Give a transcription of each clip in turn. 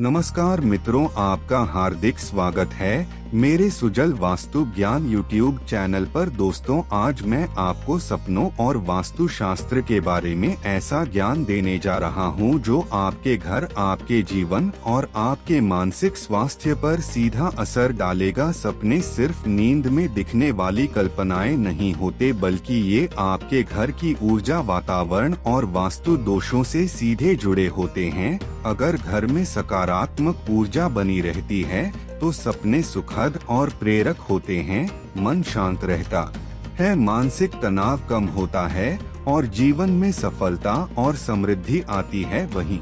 नमस्कार मित्रों, आपका हार्दिक स्वागत है मेरे सुजल वास्तु ज्ञान यूट्यूब चैनल पर। दोस्तों, आज मैं आपको सपनों और वास्तु शास्त्र के बारे में ऐसा ज्ञान देने जा रहा हूं जो आपके घर, आपके जीवन और आपके मानसिक स्वास्थ्य पर सीधा असर डालेगा। सपने सिर्फ नींद में दिखने वाली कल्पनाएं नहीं होते, बल्कि ये आपके घर की ऊर्जा, वातावरण और वास्तु दोषों से सीधे जुड़े होते हैं। अगर घर में सकारात्मक ऊर्जा बनी रहती है तो सपने सुखद और प्रेरक होते हैं, मन शांत रहता है, मानसिक तनाव कम होता है और जीवन में सफलता और समृद्धि आती है। वहीं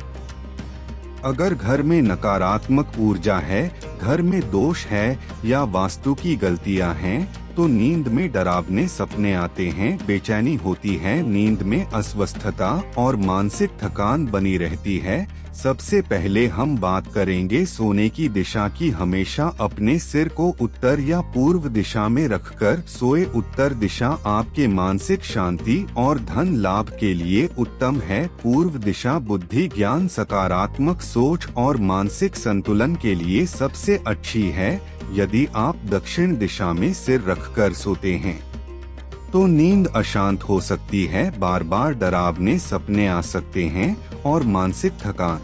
अगर घर में नकारात्मक ऊर्जा है, घर में दोष है या वास्तु की गलतियां हैं, तो नींद में डरावने सपने आते हैं, बेचैनी होती है, नींद में अस्वस्थता और मानसिक थकान बनी रहती है। सबसे पहले हम बात करेंगे सोने की दिशा की। हमेशा अपने सिर को उत्तर या पूर्व दिशा में रखकर सोए। उत्तर दिशा आपके मानसिक शांति और धन लाभ के लिए उत्तम है। पूर्व दिशा बुद्धि, ज्ञान, सकारात्मक सोच और मानसिक संतुलन के लिए सबसे अच्छी है। यदि आप दक्षिण दिशा में सिर रखकर सोते हैं तो नींद अशांत हो सकती है, बार बार डरावने सपने आ सकते हैं और मानसिक थकान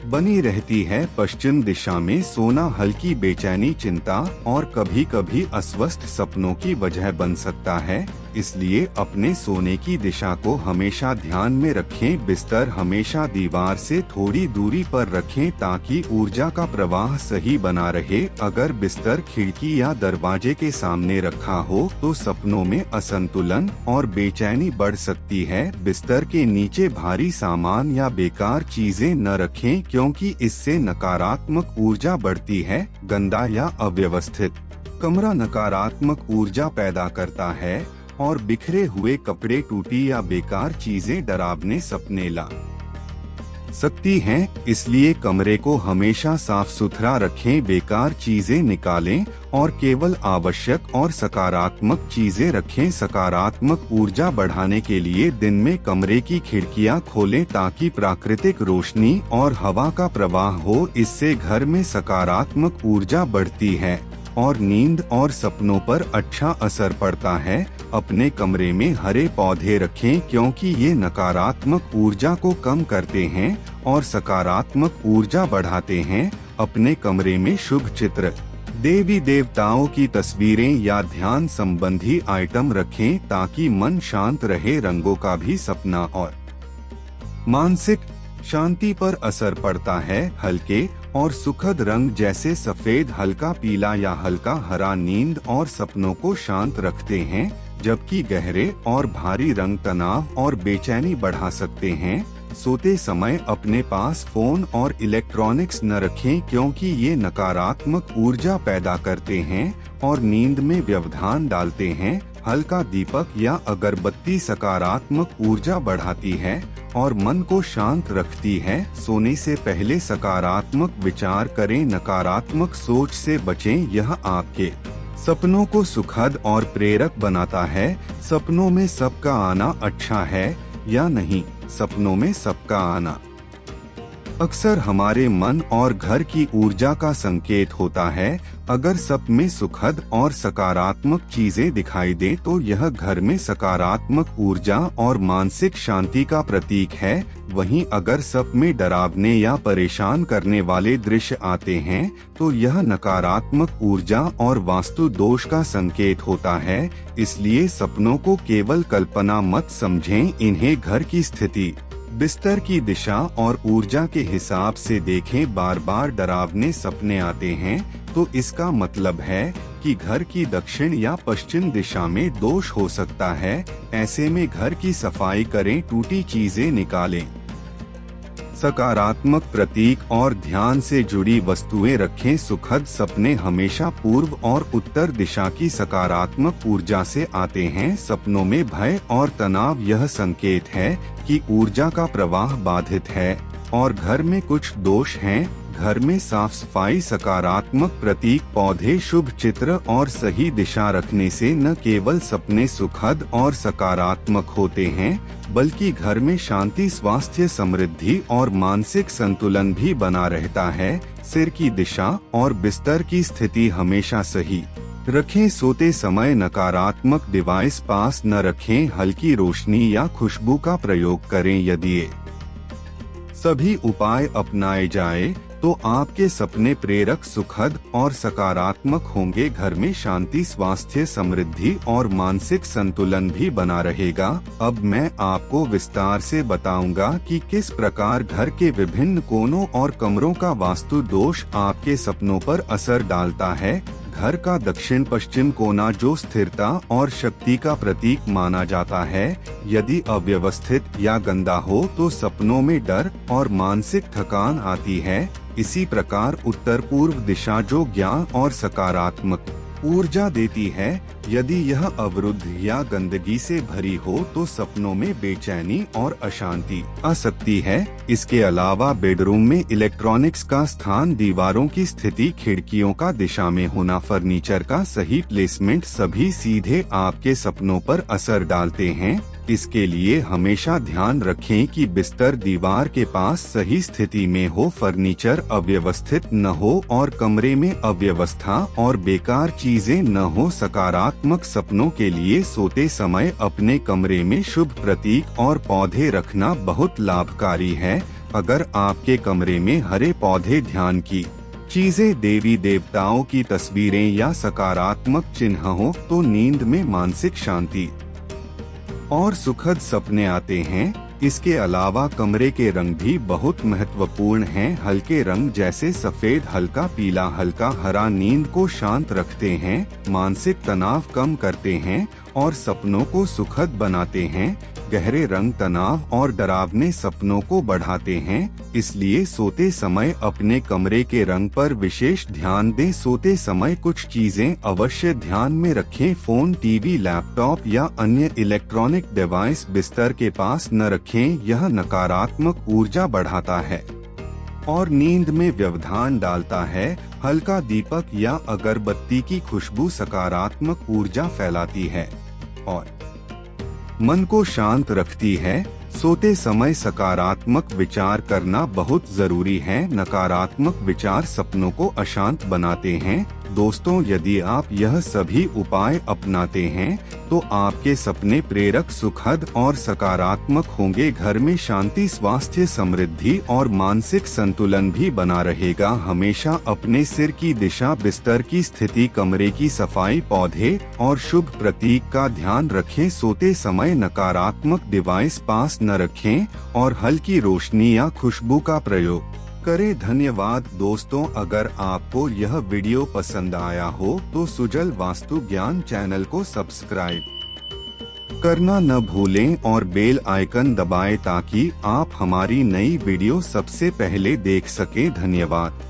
बनी रहती है। पश्चिम दिशा में सोना हल्की बेचैनी, चिंता और कभी कभी अस्वस्थ सपनों की वजह बन सकता है, इसलिए अपने सोने की दिशा को हमेशा ध्यान में रखें। बिस्तर हमेशा दीवार से थोड़ी दूरी पर रखें ताकि ऊर्जा का प्रवाह सही बना रहे। अगर बिस्तर खिड़की या दरवाजे के सामने रखा हो तो सपनों में असंतुलन और बेचैनी बढ़ सकती है। बिस्तर के नीचे भारी सामान या बेकार चीजें न रखें, क्योंकि इससे नकारात्मक ऊर्जा बढ़ती है। गंदा या अव्यवस्थित कमरा नकारात्मक ऊर्जा पैदा करता है और बिखरे हुए कपड़े, टूटी या बेकार चीजें डरावने सपने ला सकती हैं, इसलिए कमरे को हमेशा साफ सुथरा रखें, बेकार चीजें निकालें और केवल आवश्यक और सकारात्मक चीजें रखें। सकारात्मक ऊर्जा बढ़ाने के लिए दिन में कमरे की खिड़कियां खोलें ताकि प्राकृतिक रोशनी और हवा का प्रवाह हो। इससे घर में सकारात्मक ऊर्जा बढ़ती है और नींद और सपनों पर अच्छा असर पड़ता है। अपने कमरे में हरे पौधे रखें, क्योंकि ये नकारात्मक ऊर्जा को कम करते हैं और सकारात्मक ऊर्जा बढ़ाते हैं। अपने कमरे में शुभ चित्र, देवी देवताओं की तस्वीरें या ध्यान संबंधी आइटम रखें ताकि मन शांत रहे। रंगों का भी सपना और मानसिक शांति पर असर पड़ता है। हल्के और सुखद रंग जैसे सफेद, हल्का पीला या हल्का हरा नींद और सपनों को शांत रखते हैं, जबकि गहरे और भारी रंग तनाव और बेचैनी बढ़ा सकते हैं। सोते समय अपने पास फोन और इलेक्ट्रॉनिक्स न रखें, क्योंकि ये नकारात्मक ऊर्जा पैदा करते हैं और नींद में व्यवधान डालते हैं। हल्का दीपक या अगरबत्ती सकारात्मक ऊर्जा बढ़ाती है और मन को शांत रखती है। सोने से पहले सकारात्मक विचार करें, नकारात्मक सोच से बचें, यह आपके सपनों को सुखद और प्रेरक बनाता है। सपनों में सबका आना अच्छा है या नहीं? सपनों में सबका आना अक्सर हमारे मन और घर की ऊर्जा का संकेत होता है। अगर सपने में सुखद और सकारात्मक चीजें दिखाई दें तो यह घर में सकारात्मक ऊर्जा और मानसिक शांति का प्रतीक है। वहीं अगर सपने में डरावने या परेशान करने वाले दृश्य आते हैं तो यह नकारात्मक ऊर्जा और वास्तु दोष का संकेत होता है। इसलिए सपनों को केवल कल्पना मत समझें, इन्हें घर की स्थिति, बिस्तर की दिशा और ऊर्जा के हिसाब से देखें। बार बार डरावने सपने आते हैं तो इसका मतलब है कि घर की दक्षिण या पश्चिम दिशा में दोष हो सकता है। ऐसे में घर की सफाई करें, टूटी चीजें निकालें, सकारात्मक प्रतीक और ध्यान से जुड़ी वस्तुएं रखें। सुखद सपने हमेशा पूर्व और उत्तर दिशा की सकारात्मक ऊर्जा से आते हैं। सपनों में भय और तनाव यह संकेत है कि ऊर्जा का प्रवाह बाधित है और घर में कुछ दोष हैं। घर में साफ सफाई, सकारात्मक प्रतीक, पौधे, शुभ चित्र और सही दिशा रखने से न केवल सपने सुखद और सकारात्मक होते हैं, बल्कि घर में शांति, स्वास्थ्य, समृद्धि और मानसिक संतुलन भी बना रहता है। सिर की दिशा और बिस्तर की स्थिति हमेशा सही रखें। सोते समय नकारात्मक डिवाइस पास न रखें। हल्की रोशनी या खुशबू का प्रयोग करें। यदि ये सभी उपाय अपनाए जाए तो आपके सपने प्रेरक, सुखद और सकारात्मक होंगे। घर में शांति, स्वास्थ्य, समृद्धि और मानसिक संतुलन भी बना रहेगा। अब मैं आपको विस्तार से बताऊंगा कि किस प्रकार घर के विभिन्न कोनों और कमरों का वास्तु दोष आपके सपनों पर असर डालता है। घर का दक्षिण पश्चिम कोना, जो स्थिरता और शक्ति का प्रतीक माना जाता है, यदि अव्यवस्थित या गंदा हो तो सपनों में डर और मानसिक थकान आती है। इसी प्रकार उत्तर पूर्व दिशा, जो ज्ञान और सकारात्मक ऊर्जा देती है, यदि यह अवरुद्ध या गंदगी से भरी हो तो सपनों में बेचैनी और अशांति आ सकती है। इसके अलावा बेडरूम में इलेक्ट्रॉनिक्स का स्थान, दीवारों की स्थिति, खिड़कियों का दिशा में होना, फर्नीचर का सही प्लेसमेंट सभी सीधे आपके सपनों पर असर डालते हैं। इसके लिए हमेशा ध्यान रखें कि बिस्तर दीवार के पास सही स्थिति में हो, फर्नीचर अव्यवस्थित न हो और कमरे में अव्यवस्था और बेकार चीजें न हो। सकारात्मक सपनों के लिए सोते समय अपने कमरे में शुभ प्रतीक और पौधे रखना बहुत लाभकारी है। अगर आपके कमरे में हरे पौधे, ध्यान की चीजें, देवी देवताओं की तस्वीरें या सकारात्मक चिन्ह हो तो नींद में मानसिक शांति और सुखद सपने आते हैं। इसके अलावा कमरे के रंग भी बहुत महत्वपूर्ण हैं। हल्के रंग जैसे सफेद, हल्का पीला, हल्का हरा नींद को शांत रखते हैं, मानसिक तनाव कम करते हैं और सपनों को सुखद बनाते हैं। गहरे रंग तनाव और डरावने सपनों को बढ़ाते हैं, इसलिए सोते समय अपने कमरे के रंग पर विशेष ध्यान दें। सोते समय कुछ चीजें अवश्य ध्यान में रखें। फोन, टीवी, लैपटॉप या अन्य इलेक्ट्रॉनिक डिवाइस बिस्तर के पास न रखें। यह नकारात्मक ऊर्जा बढ़ाता है और नींद में व्यवधान डालता है। हल्का दीपक या अगरबत्ती की खुशबू सकारात्मक ऊर्जा फैलाती है और मन को शांत रखती है। सोते समय सकारात्मक विचार करना बहुत जरूरी है। नकारात्मक विचार सपनों को अशांत बनाते हैं। दोस्तों, यदि आप यह सभी उपाय अपनाते हैं तो आपके सपने प्रेरक, सुखद और सकारात्मक होंगे। घर में शांति, स्वास्थ्य, समृद्धि और मानसिक संतुलन भी बना रहेगा। हमेशा अपने सिर की दिशा, बिस्तर की स्थिति, कमरे की सफाई, पौधे और शुभ प्रतीक का ध्यान रखें। सोते समय नकारात्मक डिवाइस पास न रखें और हल्की रोशनी या खुशबू का प्रयोग करें। धन्यवाद दोस्तों, अगर आपको यह वीडियो पसंद आया हो तो सुजल वास्तु ज्ञान चैनल को सब्सक्राइब करना न भूलें और बेल आइकन दबाएं ताकि आप हमारी नई वीडियो सबसे पहले देख सकें। धन्यवाद।